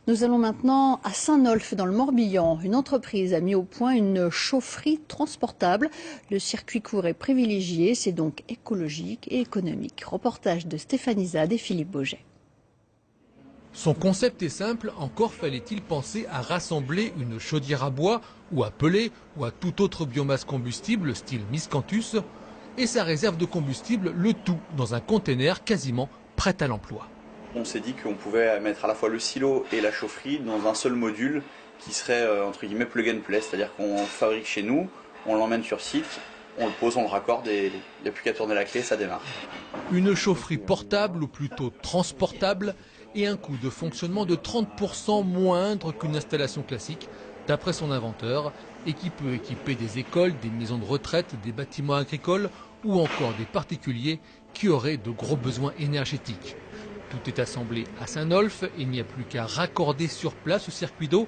Nous allons maintenant à Saint-Nolff dans le Morbihan. Une entreprise a mis au point une chaufferie transportable. Le circuit court est privilégié, c'est donc écologique et économique. Reportage de Stéphanie Zad et Philippe Boget. Son concept est simple, encore fallait-il penser à rassembler une chaudière à bois ou à pellets ou à toute autre biomasse combustible style miscanthus et sa réserve de combustible, le tout dans un conteneur quasiment prêt à l'emploi. On s'est dit qu'on pouvait mettre à la fois le silo et la chaufferie dans un seul module qui serait entre guillemets plug and play, c'est-à-dire qu'on fabrique chez nous, on l'emmène sur site, on le pose, on le raccorde et il n'y a plus qu'à tourner la clé, ça démarre. Une chaufferie portable ou plutôt transportable et un coût de fonctionnement de 30% moindre qu'une installation classique, d'après son inventeur, et qui peut équiper des écoles, des maisons de retraite, des bâtiments agricoles ou encore des particuliers qui auraient de gros besoins énergétiques. Tout est assemblé à Saint-Nolff, il n'y a plus qu'à raccorder sur place au circuit d'eau.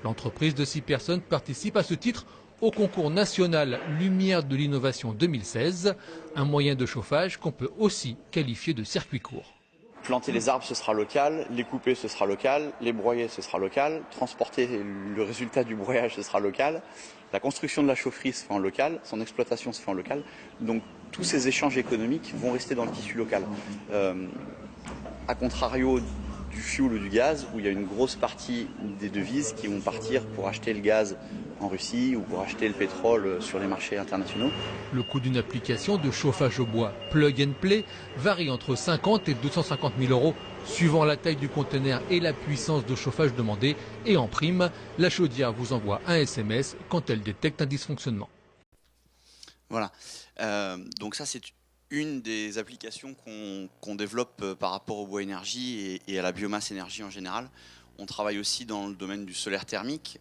L'entreprise de 6 personnes participe à ce titre au concours national Lumière de l'innovation 2016, un moyen de chauffage qu'on peut aussi qualifier de circuit court. Planter les arbres, ce sera local, les couper, ce sera local, les broyer, ce sera local, transporter le résultat du broyage, ce sera local, la construction de la chaufferie se fait en local, son exploitation se fait en local, donc tous ces échanges économiques vont rester dans le tissu local. A contrario du fioul ou du gaz, où il y a une grosse partie des devises qui vont partir pour acheter le gaz en Russie ou pour acheter le pétrole sur les marchés internationaux. Le coût d'une application de chauffage au bois plug and play varie entre 50 et 250 000 euros suivant la taille du conteneur et la puissance de chauffage demandée. Et en prime, la chaudière vous envoie un SMS quand elle détecte un dysfonctionnement. Voilà, donc ça c'est une des applications qu'on développe par rapport au bois énergie et à la biomasse énergie en général. On travaille aussi dans le domaine du solaire thermique.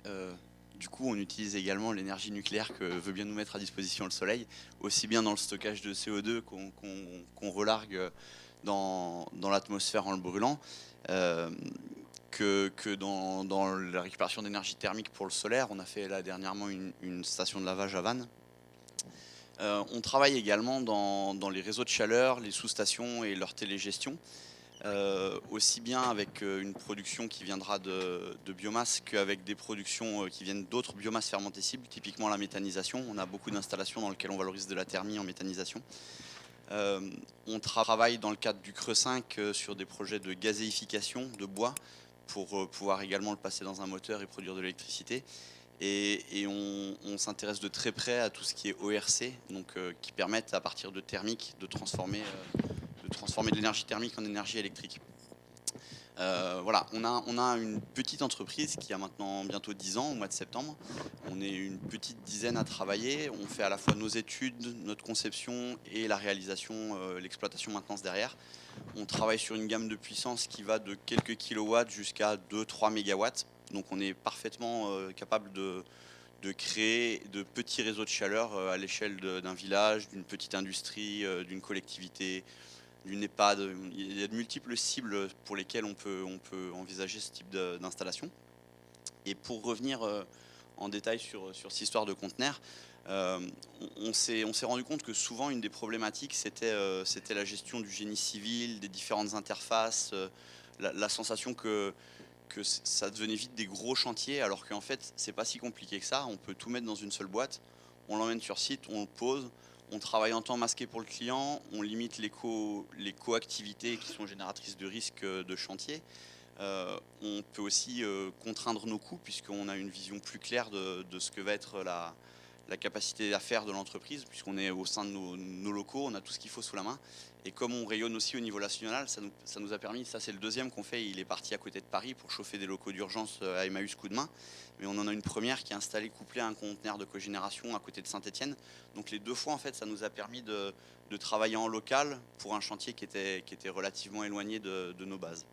Du coup, on utilise également l'énergie nucléaire que veut bien nous mettre à disposition le soleil, aussi bien dans le stockage de CO2 qu'on relargue dans l'atmosphère en le brûlant, que dans la récupération d'énergie thermique pour le solaire. On a fait là dernièrement une station de lavage à Vannes. On travaille également dans les réseaux de chaleur, les sous-stations et leur télégestion, aussi bien avec une production qui viendra de biomasse qu'avec des productions qui viennent d'autres biomasses fermentescibles, typiquement la méthanisation. On a beaucoup d'installations dans lesquelles on valorise de la thermie en méthanisation. On travaille dans le cadre du Creux 5 sur des projets de gazéification de bois pour pouvoir également le passer dans un moteur et produire de l'électricité. Et on s'intéresse de très près à tout ce qui est ORC, donc qui permettent à partir de thermique de transformer de l'énergie thermique en énergie électrique. Voilà, on a une petite entreprise qui a maintenant bientôt 10 ans, au mois de septembre. On est une petite dizaine à travailler. On fait à la fois nos études, notre conception et la réalisation, l'exploitation maintenance derrière. On travaille sur une gamme de puissance qui va de quelques kilowatts jusqu'à 2-3 mégawatts. Donc on est parfaitement capable de créer de petits réseaux de chaleur à l'échelle d'un village, d'une petite industrie, d'une collectivité, d'une EHPAD. Il y a de multiples cibles pour lesquelles on peut envisager ce type d'installation. Et pour revenir en détail sur cette histoire de conteneurs, on s'est rendu compte que souvent une des problématiques c'était la gestion du génie civil, des différentes interfaces, la sensation que ça devenait vite des gros chantiers, alors qu'en fait c'est pas si compliqué que ça. On peut tout mettre dans une seule boîte, on l'emmène sur site, on le pose, on travaille en temps masqué pour le client, on limite les coactivités qui sont génératrices de risques de chantier. On peut aussi contraindre nos coûts puisqu'on a une vision plus claire de ce que va être la capacité d'affaires de l'entreprise, puisqu'on est au sein de nos locaux, on a tout ce qu'il faut sous la main. Et comme on rayonne aussi au niveau national, ça nous a permis, ça c'est le deuxième qu'on fait, il est parti à côté de Paris pour chauffer des locaux d'urgence à Emmaüs Coup de Main. Mais on en a une première qui est installée couplée à un conteneur de cogénération à côté de Saint-Étienne. Donc les deux fois en fait ça nous a permis de travailler en local pour un chantier qui était relativement éloigné de nos bases.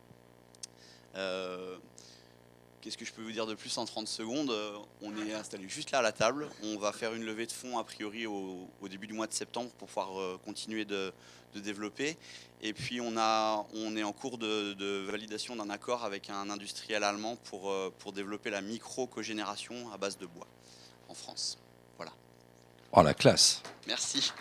Qu'est-ce que je peux vous dire de plus en 30 secondes? On est installé juste là à la table. On va faire une levée de fonds a priori au début du mois de septembre pour pouvoir continuer de développer. Et puis on est en cours de validation d'un accord avec un industriel allemand pour développer la micro-cogénération à base de bois en France. Voilà. Oh la classe! Merci.